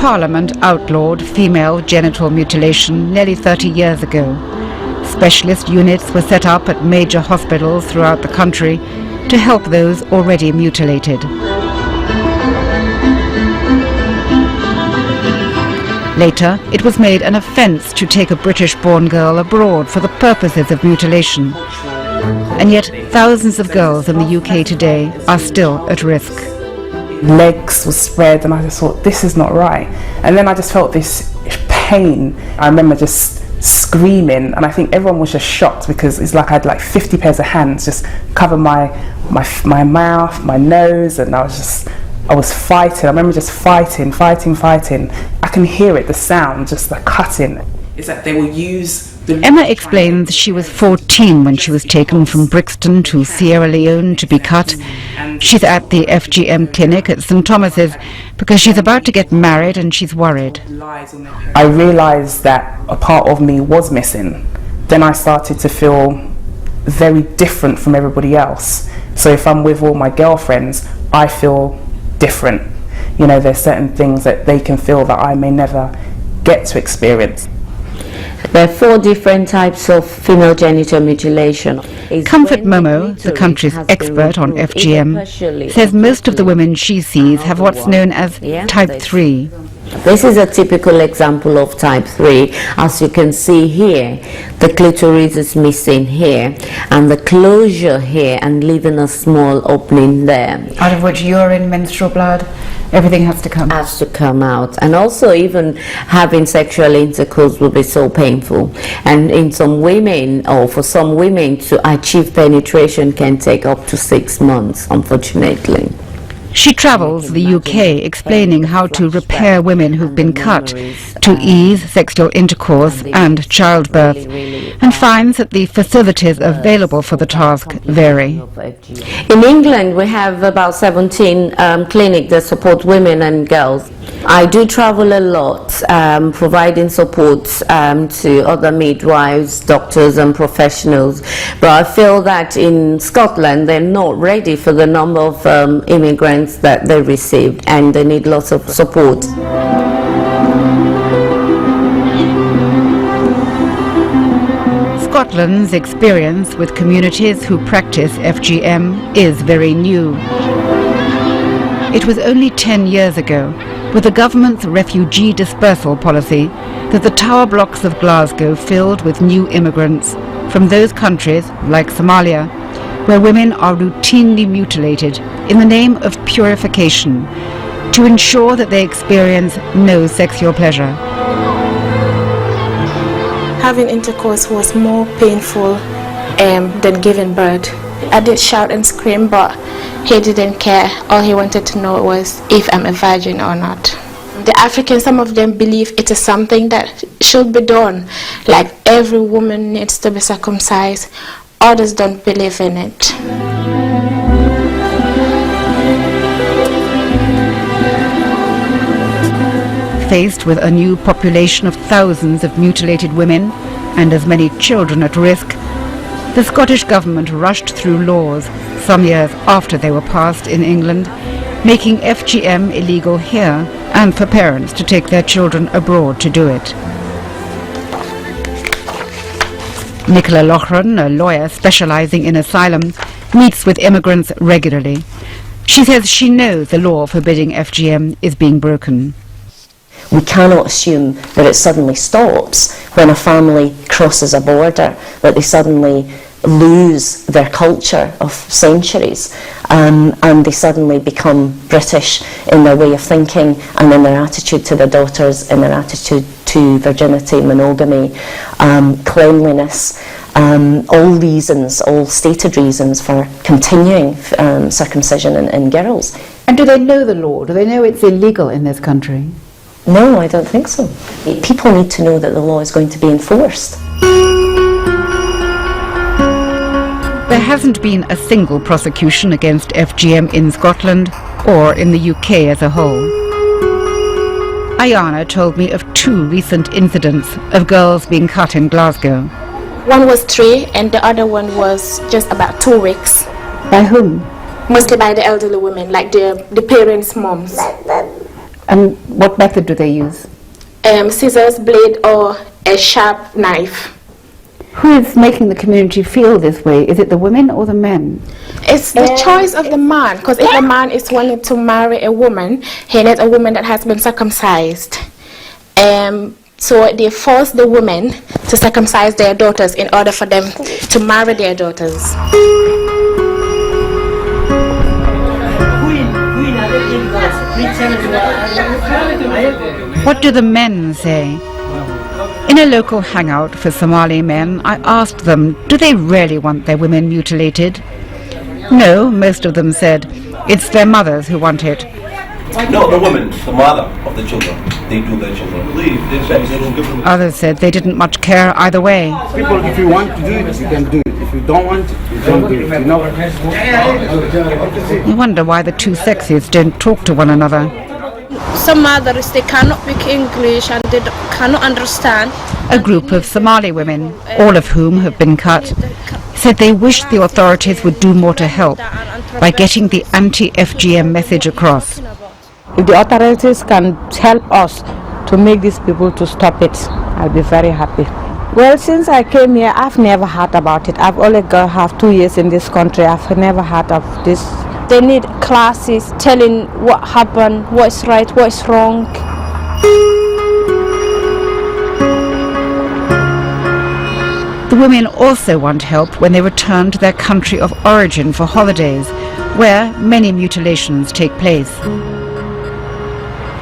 Parliament outlawed female genital mutilation nearly 30 years ago. Specialist units were set up at major hospitals throughout the country to help those already mutilated. Later, it was made an offence to take a British-born girl abroad for the purposes of mutilation. And yet, thousands of girls in the UK today are still at risk. Legs were spread and I just thought, this is not right. And then I just felt this pain. I remember just screaming, and I think everyone was just shocked because it's like I had like 50 pairs of hands just cover my mouth, my nose, and I was fighting. I remember just fighting. I can hear it, the sound, just the cutting. Is that they will use Emma explains she was 14 when she was taken from Brixton to Sierra Leone to be cut. She's at the FGM clinic at St Thomas's because she's about to get married and she's worried. I realised that a part of me was missing. Then I started to feel very different from everybody else. So if I'm with all my girlfriends, I feel different. You know, there's certain things that they can feel that I may never get to experience. There are 4 different types of female genital mutilation. Comfort Momo, the country's expert on FGM, says most of the women she sees have what's known as type 3. This is a typical example of type 3. As you can see here, the clitoris is missing here, and the closure here, and leaving a small opening there. Out of which urine, menstrual blood, everything has to come. Has to come out. And also even having sexual intercourse will be so painful. And in some women, or for some women, to achieve penetration can take up to 6 months, unfortunately. She travels the UK explaining how to repair women who've been cut, to ease sexual intercourse and childbirth, and finds that the facilities available for the task vary. In England, we have about 17 clinics that support women and girls. I do travel a lot, providing support to other midwives, doctors and professionals, but I feel that in Scotland they're not ready for the number of immigrants that they received, and they need lots of support. Scotland's experience with communities who practice FGM is very new. It was only 10 years ago, with the government's refugee dispersal policy, that the tower blocks of Glasgow filled with new immigrants from those countries, like Somalia, where women are routinely mutilated in the name of purification, to ensure that they experience no sexual pleasure. Having intercourse was more painful than giving birth. I did shout and scream, but he didn't care. All he wanted to know was if I'm a virgin or not. The Africans, some of them believe it is something that should be done. Like every woman needs to be circumcised. Others don't believe in it. Faced with a new population of thousands of mutilated women and as many children at risk, the Scottish government rushed through laws some years after they were passed in England, making FGM illegal here and for parents to take their children abroad to do it. Nicola Loughran, a lawyer specialising in asylum, meets with immigrants regularly. She says she knows the law forbidding FGM is being broken. We cannot assume that it suddenly stops when a family crosses a border, that they suddenly lose their culture of centuries, and they suddenly become British in their way of thinking and in their attitude to their daughters, in their attitude to virginity, monogamy, cleanliness, all reasons, all stated reasons for continuing circumcision in girls. And do they know the law? Do they know it's illegal in this country? No, I don't think so. People need to know that the law is going to be enforced. There hasn't been a single prosecution against FGM in Scotland or in the UK as a whole. Ayana told me of 2 recent incidents of girls being cut in Glasgow. One was 3 and the other one was just about 2 weeks. By whom? Mostly by the elderly women, like the parents' moms. And what method do they use? Scissors, blade, or a sharp knife. Who is making the community feel this way? Is it the women or the men? It's the choice of the man, because if a man is wanting to marry a woman, he needs a woman that has been circumcised. So they force the women to circumcise their daughters in order for them to marry their daughters. What do the men say? In a local hangout for Somali men, I asked them, do they really want their women mutilated? No, most of them said, it's their mothers who want it. No, the women, the mother of the children, they do their children. Others said they didn't much care either way. People, if you want to do it, you can do it. If you don't want it, you don't do it, you know? You wonder why the two sexes don't talk to one another. Some mothers, they cannot speak English and they cannot understand. A group of Somali women, all of whom have been cut, said they wish the authorities would do more to help by getting the anti-FGM message across. If the authorities can help us to make these people to stop it, I'll be very happy. Well, since I came here, I've never heard about it. I've only have 2 years in this country. I've never heard of this. They need classes telling what happened, what's right, what's wrong. The women also want help when they return to their country of origin for holidays, where many mutilations take place.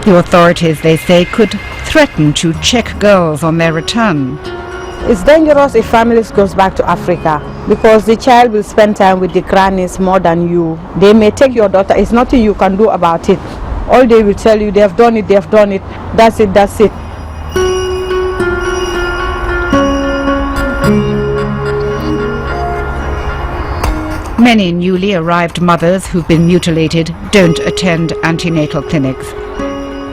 The authorities, they say, could threaten to check girls on their return. It's dangerous if families goes back to Africa because the child will spend time with the grannies more than you. They may take your daughter. It's nothing you can do about it. All they will tell you, they have done it, that's it, that's it. Many newly arrived mothers who've been mutilated don't attend antenatal clinics.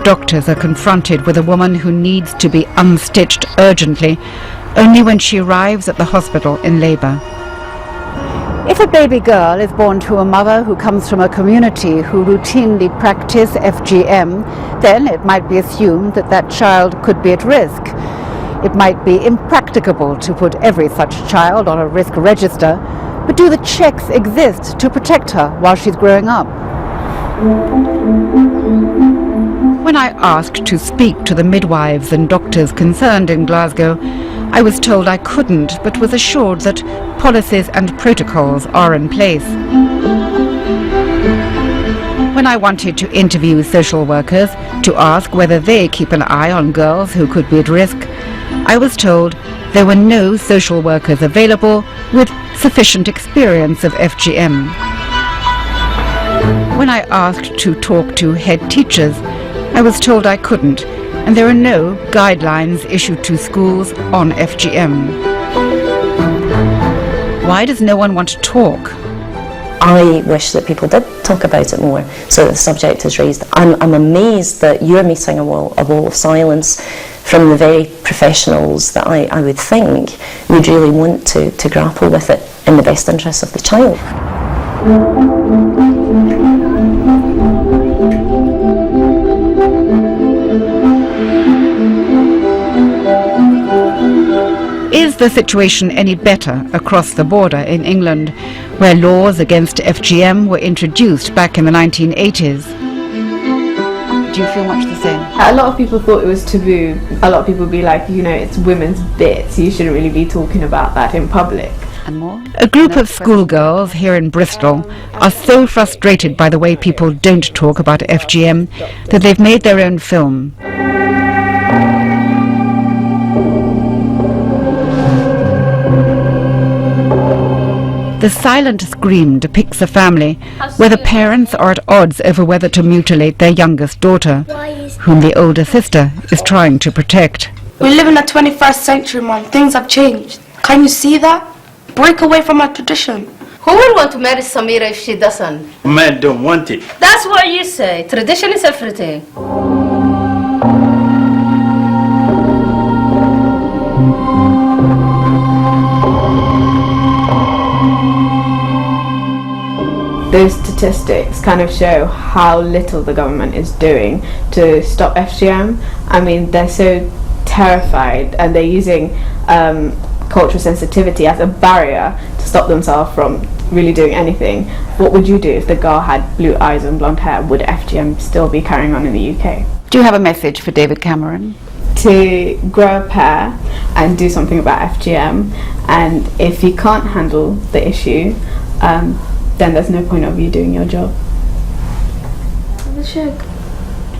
Doctors are confronted with a woman who needs to be unstitched urgently only when she arrives at the hospital in labour. If a baby girl is born to a mother who comes from a community who routinely practice FGM, then it might be assumed that that child could be at risk. It might be impracticable to put every such child on a risk register, but do the checks exist to protect her while she's growing up? When I asked to speak to the midwives and doctors concerned in Glasgow, I was told I couldn't, but was assured that policies and protocols are in place. When I wanted to interview social workers to ask whether they keep an eye on girls who could be at risk, I was told there were no social workers available with sufficient experience of FGM. When I asked to talk to head teachers, I was told I couldn't, and there are no guidelines issued to schools on FGM. Why does no one want to talk? I wish that people did talk about it more so that the subject is raised. I'm amazed that you're meeting a wall of silence from the very professionals that I would think would really want to grapple with it in the best interests of the child. Is the situation any better across the border in England, where laws against FGM were introduced back in the 1980s? Do you feel much the same? A lot of people thought it was taboo. A lot of people be like, you know, it's women's bits, you shouldn't really be talking about that in public. And more? A group of schoolgirls here in Bristol are so frustrated by the way people don't talk about FGM that they've made their own film. The Silent Scream depicts a family where the parents are at odds over whether to mutilate their youngest daughter, whom the older sister is trying to protect. We live in the 21st century, Mom. Things have changed. Can you see that? Break away from our tradition. Who will want to marry Samira if she doesn't? Men don't want it. That's what you say. Tradition is everything. Those statistics kind of show how little the government is doing to stop FGM. I mean, they're so terrified and they're using cultural sensitivity as a barrier to stop themselves from really doing anything. What would you do if the girl had blue eyes and blonde hair? Would FGM still be carrying on in the UK? Do you have a message for David Cameron? To grow a pair and do something about FGM, and if you can't handle the issue, then there's no point of you doing your job.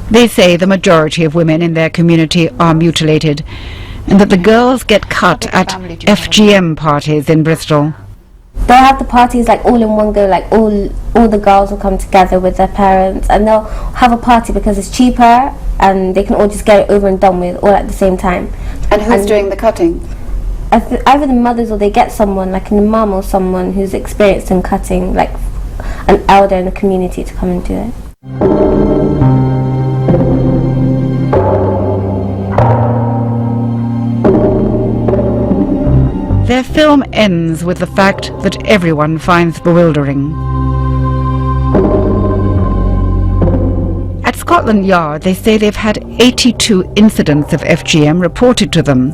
They say the majority of women in their community are mutilated, and that the girls get cut at FGM parties in Bristol. They'll have the parties like all in one go, like all the girls will come together with their parents and they'll have a party because it's cheaper and they can all just get it over and done with all at the same time. And who's doing the cutting? Either the mothers or they get someone like a mum or someone who's experienced in cutting, like an elder in the community to come and do it. Their film ends with the fact that everyone finds bewildering. At Scotland Yard, they say they've had 82 incidents of FGM reported to them.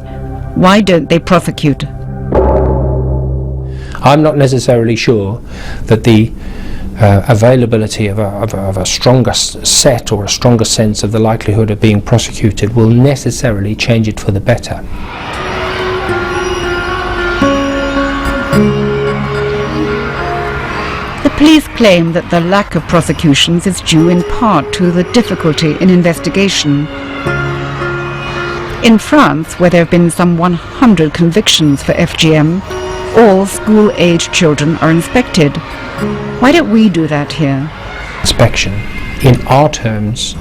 Why don't they prosecute? I'm not necessarily sure that the availability of a stronger set or a stronger sense of the likelihood of being prosecuted will necessarily change it for the better. The police claim that the lack of prosecutions is due in part to the difficulty in investigation. In France, where there have been some 100 convictions for FGM, all school-age children are inspected. Why don't we do that here? Inspection, in our terms,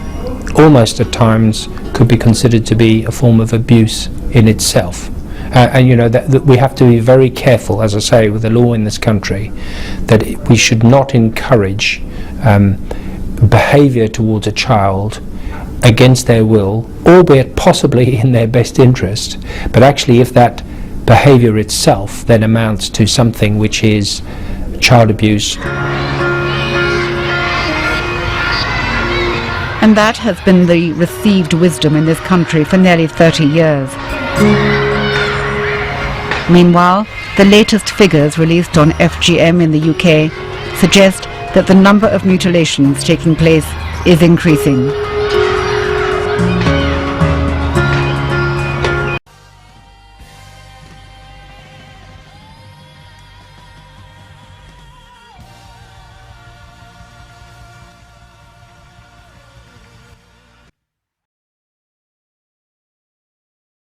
almost at times could be considered to be a form of abuse in itself. And you know that we have to be very careful, as I say, with the law in this country, that we should not encourage behaviour towards a child against their will, albeit possibly in their best interest, but actually if that behaviour itself then amounts to something which is child abuse. And that has been the received wisdom in this country for nearly 30 years. Meanwhile, the latest figures released on FGM in the UK suggest that the number of mutilations taking place is increasing.